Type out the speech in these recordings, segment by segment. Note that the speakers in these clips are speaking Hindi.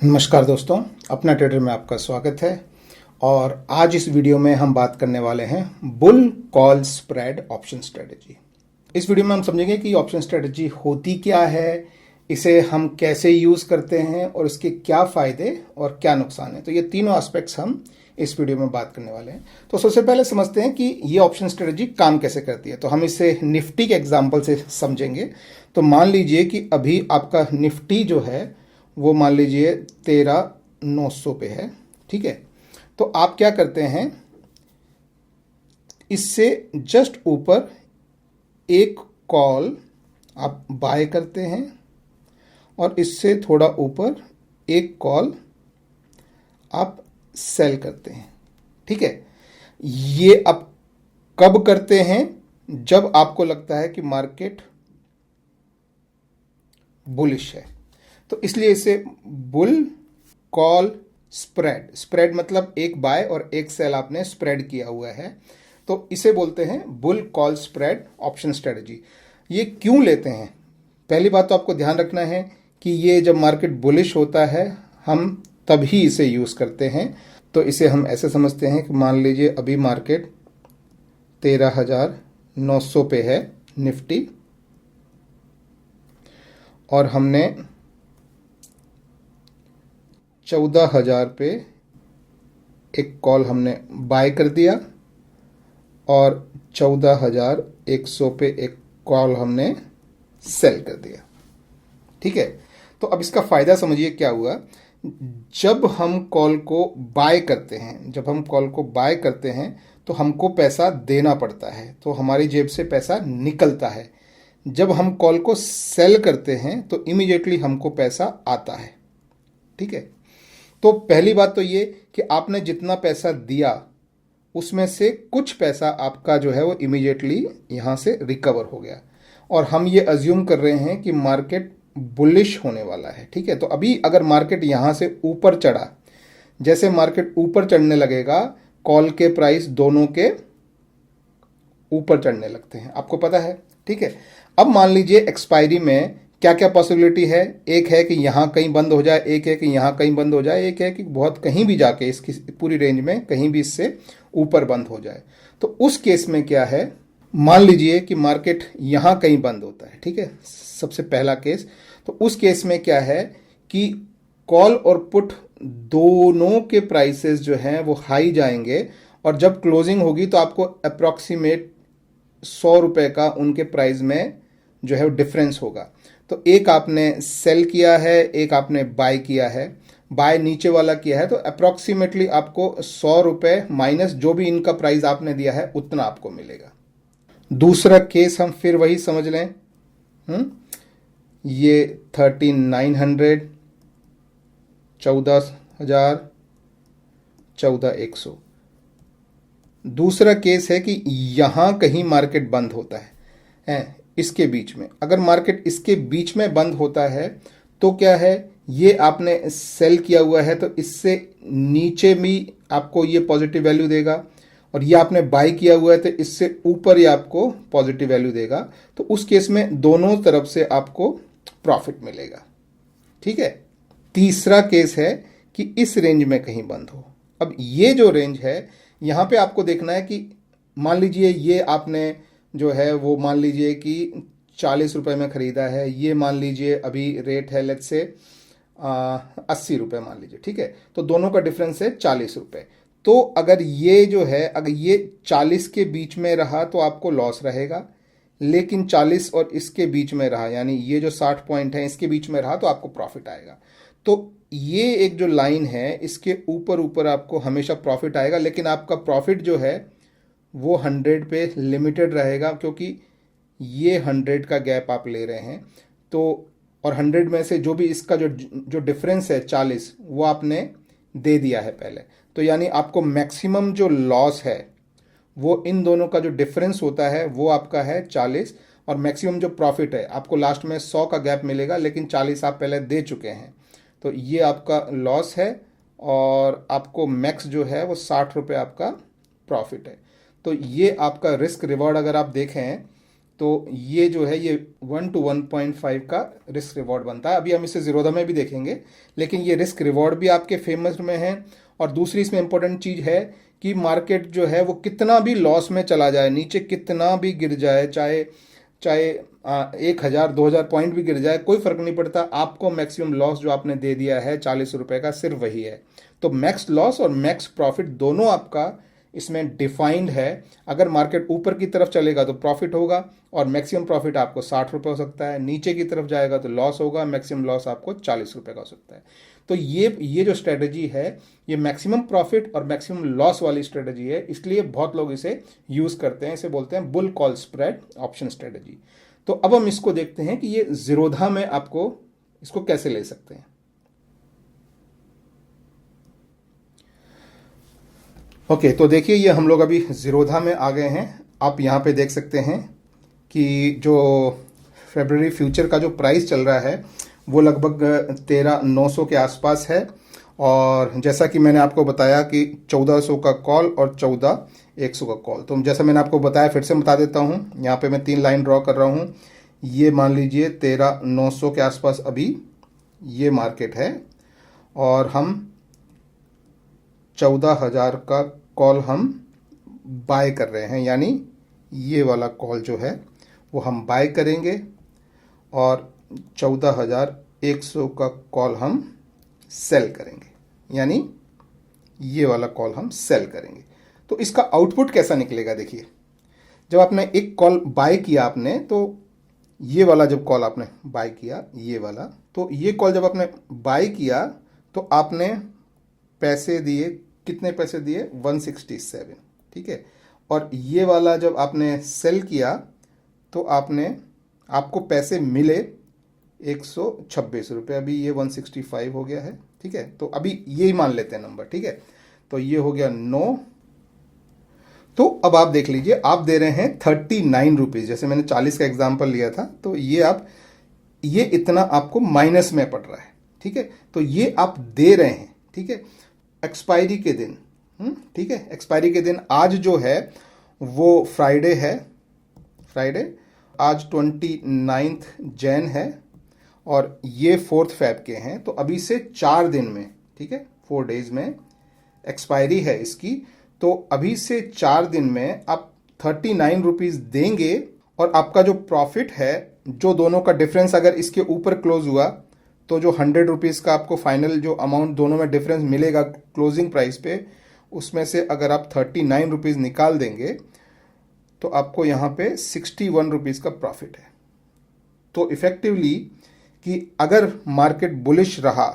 नमस्कार दोस्तों, अपना ट्रेडर में आपका स्वागत है। और आज इस वीडियो में हम बात करने वाले हैं bull call spread option strategy. इस वीडियो में हम समझेंगे कि ऑप्शन स्ट्रेटजी होती क्या है, इसे हम कैसे यूज़ करते हैं और इसके क्या फ़ायदे और क्या नुकसान है। तो ये तीनों एस्पेक्ट्स हम इस वीडियो में बात करने वाले हैं। तो सबसे पहले समझते हैं कि ये ऑप्शन स्ट्रेटजी काम कैसे करती है। तो हम इसे निफ्टी के एग्जाम्पल से समझेंगे। तो मान लीजिए कि अभी आपका निफ्टी जो है वो मान लीजिए 13,900 पे है, ठीक है। तो आप क्या करते हैं, इससे जस्ट ऊपर एक कॉल आप बाय करते हैं और इससे थोड़ा ऊपर एक कॉल आप सेल करते हैं, ठीक है। ये आप कब करते हैं? जब आपको लगता है कि मार्केट बुलिश है। तो इसलिए इसे बुल कॉल स्प्रेड मतलब एक बाय और एक सेल आपने स्प्रेड किया हुआ है, तो इसे बोलते हैं bull call spread option strategy. ये क्यों लेते हैं? पहली बात तो आपको ध्यान रखना है कि ये जब मार्केट बुलिश होता है हम तभी इसे यूज़ करते हैं। तो इसे हम ऐसे समझते हैं कि मान लीजिए अभी मार्केट 13,900 पे है निफ्टी, और हमने 14,000 पे एक कॉल हमने बाय कर दिया और 14,100 पे एक कॉल हमने सेल कर दिया, ठीक है। तो अब इसका फ़ायदा समझिए क्या हुआ। जब हम कॉल को बाय करते हैं तो हमको पैसा देना पड़ता है, तो हमारी जेब से पैसा निकलता है। जब हम कॉल को सेल करते हैं तो इमीडिएटली हमको पैसा आता है, ठीक है। तो पहली बात तो ये कि आपने जितना पैसा दिया उसमें से कुछ पैसा आपका जो है वो इमीडिएटली यहाँ से रिकवर हो गया, और हम ये अज्यूम कर रहे हैं कि मार्केट बुलिश होने वाला है, ठीक है। तो अभी अगर मार्केट यहाँ से ऊपर चढ़ा, जैसे मार्केट ऊपर चढ़ने लगेगा कॉल के प्राइस दोनों के ऊपर चढ़ने लगते हैं, आपको पता है, ठीक है। अब मान लीजिए एक्सपायरी में क्या क्या पॉसिबिलिटी है। एक है कि यहाँ कहीं बंद हो जाए, एक है कि यहाँ कहीं बंद हो जाए, एक है कि बहुत कहीं भी जाके इसकी पूरी रेंज में कहीं भी इससे ऊपर बंद हो जाए। तो उस केस में क्या है, मान लीजिए कि मार्केट यहाँ कहीं बंद होता है, ठीक है, सबसे पहला केस। तो उस केस में क्या है कि कॉल और पुट दोनों के प्राइसेस जो हैं वो हाई जाएंगे, और जब क्लोजिंग होगी तो आपको अप्रॉक्सीमेट 100 रुपये का उनके प्राइस में जो है वो डिफरेंस होगा। तो एक आपने सेल किया है, एक आपने बाय किया है। बाय नीचे वाला किया है तो अप्रॉक्सीमेटली आपको 100 रुपये माइनस जो भी इनका प्राइस आपने दिया है उतना आपको मिलेगा। दूसरा केस हम फिर वही समझ लें, ये 13,900, 14,000, 14,100। दूसरा केस है कि यहाँ कहीं मार्केट बंद होता है इसके बीच में। अगर मार्केट इसके बीच में बंद होता है तो क्या है, ये आपने सेल किया हुआ है तो इससे नीचे भी आपको ये पॉजिटिव वैल्यू देगा, और ये आपने बाय किया हुआ है तो इससे ऊपर ही आपको पॉजिटिव वैल्यू देगा। तो उस केस में दोनों तरफ से आपको प्रॉफिट मिलेगा, ठीक है। तीसरा केस है कि इस रेंज में कहीं बंद हो। अब ये जो रेंज है यहाँ पे आपको देखना है कि मान लीजिए ये आपने जो है वो मान लीजिए कि 40 रुपये में ख़रीदा है, ये मान लीजिए अभी रेट है लेट्स से 80 रुपये मान लीजिए, ठीक है। तो दोनों का डिफरेंस है 40 रुपये। तो अगर ये जो है, अगर ये 40 के बीच में रहा तो आपको लॉस रहेगा, लेकिन 40 और इसके बीच में रहा, यानी ये जो 60 पॉइंट है इसके बीच में रहा तो आपको प्रॉफिट आएगा। तो ये एक जो लाइन है इसके ऊपर ऊपर आपको हमेशा प्रॉफिट आएगा, लेकिन आपका प्रॉफिट जो है वो 100 पे लिमिटेड रहेगा, क्योंकि ये 100 का गैप आप ले रहे हैं। तो और 100 में से जो भी इसका जो डिफरेंस है 40, वो आपने दे दिया है पहले। तो यानी आपको मैक्सिमम जो लॉस है वो इन दोनों का जो डिफरेंस होता है वो आपका है 40, और मैक्सिमम जो प्रॉफिट है आपको लास्ट में 100 का गैप मिलेगा, लेकिन 40 आप पहले दे चुके हैं। तो ये आपका लॉस है, और आपको मैक्स जो है वो 60 रुपये आपका प्रॉफिट है। तो ये आपका रिस्क रिवॉर्ड अगर आप देखें तो ये जो है ये 1 to 1.5 का रिस्क रिवॉर्ड बनता है। अभी हम इसे ज़ीरोधा में भी देखेंगे, लेकिन ये रिस्क रिवॉर्ड भी आपके फेमस में है। और दूसरी इसमें इंपॉर्टेंट चीज़ है कि मार्केट जो है वो कितना भी लॉस में चला जाए, नीचे कितना भी गिर जाए, चाहे चाहे 1,000-2,000 पॉइंट भी गिर जाए, कोई फर्क नहीं पड़ता। आपको मैक्सिमम लॉस जो आपने दे दिया है 40 रुपए का, सिर्फ वही है। तो मैक्स लॉस और मैक्स प्रॉफिट दोनों आपका इसमें डिफाइंड है। अगर मार्केट ऊपर की तरफ चलेगा तो प्रॉफिट होगा और मैक्सिमम प्रॉफिट आपको 60 रुपये हो सकता है, नीचे की तरफ जाएगा तो लॉस होगा, मैक्सिमम लॉस आपको 40 रुपये का हो सकता है। तो ये जो स्ट्रेटजी है ये मैक्सिमम प्रॉफिट और मैक्सिमम लॉस वाली स्ट्रेटजी है, इसलिए बहुत लोग इसे यूज़ करते हैं। इसे बोलते हैं bull call spread option strategy. तो अब हम इसको देखते हैं कि ये ज़ीरोधा में आपको इसको कैसे ले सकते हैं। ओके, तो देखिए ये हम लोग अभी ज़ीरोधा में आ गए हैं। आप यहाँ पे देख सकते हैं कि जो फरवरी फ्यूचर का जो प्राइस चल रहा है वो लगभग 13,900 के आसपास है। और जैसा कि मैंने आपको बताया कि 1400 का कॉल और 14,100 का कॉल। तो जैसा मैंने आपको बताया फिर से बता देता हूँ, यहाँ पे मैं 3 लाइन ड्रॉ कर रहा हूँ। ये मान लीजिए 13,900 के आसपास अभी ये मार्केट है और हम 14,000 का कॉल हम बाय कर रहे हैं, यानी ये वाला कॉल जो है वो हम बाय करेंगे और 14,100 का कॉल हम सेल करेंगे, यानी ये वाला कॉल हम सेल करेंगे। तो इसका आउटपुट कैसा निकलेगा देखिए, जब आपने एक कॉल बाय किया आपने, तो ये वाला जब कॉल आपने बाय किया, ये वाला, तो ये कॉल जब आपने बाय किया तो आपने पैसे दिए, कितने पैसे दिए 167, ठीक है। और ये वाला जब आपने सेल किया तो आपको पैसे मिले 126 रुपये। अभी ये 165 हो गया है, ठीक है। तो अभी यही मान लेते हैं नंबर, ठीक है। तो ये हो गया 9। तो अब आप देख लीजिए, आप दे रहे हैं 39 रुपीज़। जैसे मैंने 40 का एग्जाम्पल लिया था, तो ये इतना आपको माइनस में पड़ रहा है, ठीक है। तो ये आप दे रहे हैं, ठीक है, एक्सपायरी के दिन, ठीक है। एक्सपायरी के दिन आज जो है वो फ्राइडे है, आज 29 जैन है और ये 4 फेब के हैं। तो अभी से 4 दिन में, ठीक है, 4 डेज में एक्सपायरी है इसकी। तो अभी से 4 दिन में आप 39 रुपीज़ देंगे और आपका जो प्रॉफिट है, जो दोनों का डिफरेंस अगर इसके ऊपर क्लोज हुआ तो जो 100 रुपीज़ का आपको फाइनल जो अमाउंट दोनों में डिफरेंस मिलेगा क्लोजिंग प्राइस पे, उसमें से अगर आप 39 रुपीज़ निकाल देंगे तो आपको यहाँ पे 61 रुपीज़ का प्रॉफिट है। तो इफेक्टिवली कि अगर मार्केट बुलिश रहा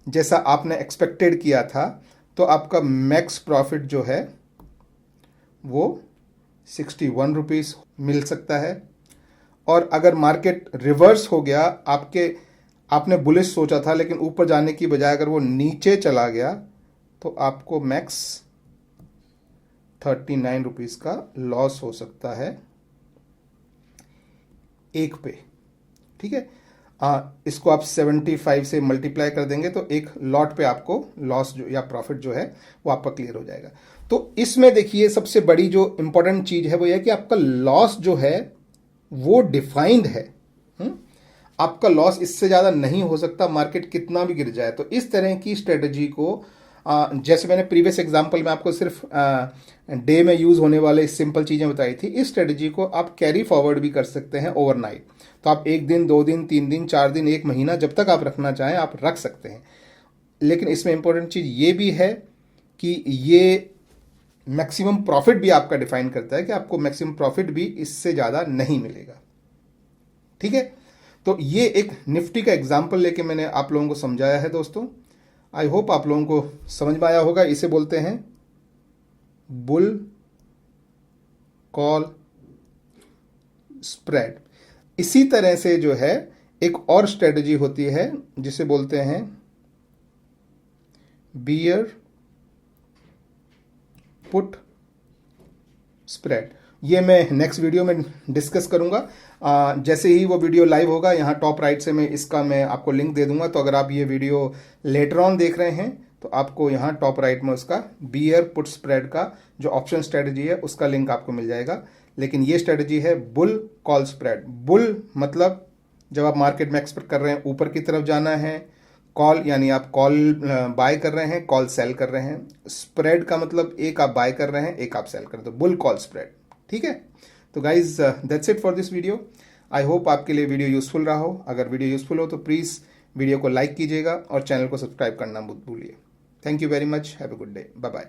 जैसा आपने एक्सपेक्टेड किया था, तो आपका मैक्स प्रॉफिट जो है वो 61 रुपीज़ मिल सकता है। और अगर मार्केट रिवर्स हो गया, आपने बुलिश सोचा था लेकिन ऊपर जाने की बजाय अगर वो नीचे चला गया, तो आपको मैक्स 39 रुपीज़ का लॉस हो सकता है एक पे, ठीक है। इसको आप 75 से मल्टीप्लाई कर देंगे तो एक लॉट पे आपको लॉस जो या प्रॉफिट जो है वो आपका क्लियर हो जाएगा। तो इसमें देखिए सबसे बड़ी जो इंपॉर्टेंट चीज़ है वो यह कि आपका लॉस जो है वो डिफाइंड है। आपका लॉस इससे ज़्यादा नहीं हो सकता, मार्केट कितना भी गिर जाए। तो इस तरह की स्ट्रेटजी को जैसे मैंने प्रीवियस एग्जांपल में आपको सिर्फ डे में यूज़ होने वाले सिंपल चीज़ें बताई थी, इस स्ट्रेटजी को आप कैरी फॉरवर्ड भी कर सकते हैं ओवरनाइट। तो आप 1 दिन, 2 दिन, 3 दिन, 4 दिन, 1 महीना, जब तक आप रखना चाहें आप रख सकते हैं। लेकिन इसमें इंपॉर्टेंट चीज़ ये भी है कि ये मैक्सिमम प्रॉफिट भी आपका डिफाइन करता है कि आपको मैक्सिमम प्रॉफिट भी इससे ज़्यादा नहीं मिलेगा, ठीक है। तो ये एक निफ्टी का एग्जाम्पल लेके मैंने आप लोगों को समझाया है दोस्तों। आई होप आप लोगों को समझ में आया होगा। इसे बोलते हैं बुल कॉल स्प्रेड। इसी तरह से जो है एक और स्ट्रेटजी होती है जिसे बोलते हैं बियर पुट स्प्रेड। ये मैं नेक्स्ट वीडियो में डिस्कस करूंगा। जैसे ही वो वीडियो लाइव होगा, यहाँ टॉप राइट से मैं आपको लिंक दे दूंगा। तो अगर आप ये वीडियो लेटर ऑन देख रहे हैं तो आपको यहाँ टॉप राइट में उसका बियर पुट स्प्रेड का जो ऑप्शन स्ट्रेटजी है उसका लिंक आपको मिल जाएगा। लेकिन ये स्ट्रेटजी है बुल कॉल स्प्रेड। बुल मतलब जब आप मार्केट में एक्सपेक्ट कर रहे हैं ऊपर की तरफ जाना है, कॉल यानी आप कॉल बाय कर रहे हैं, कॉल सेल कर रहे हैं। स्प्रेड का मतलब एक आप बाय कर रहे हैं, एक आप सेल कर रहे हैं, तो बुल कॉल स्प्रेड। ठीक है, तो guys that's it for this video. I hope आपके लिए वीडियो यूजफुल रहा हो। अगर वीडियो यूजफुल हो तो प्लीज़ वीडियो को लाइक कीजिएगा और चैनल को सब्सक्राइब करना मत भूलिए। Thank you very much, have a good day, bye bye.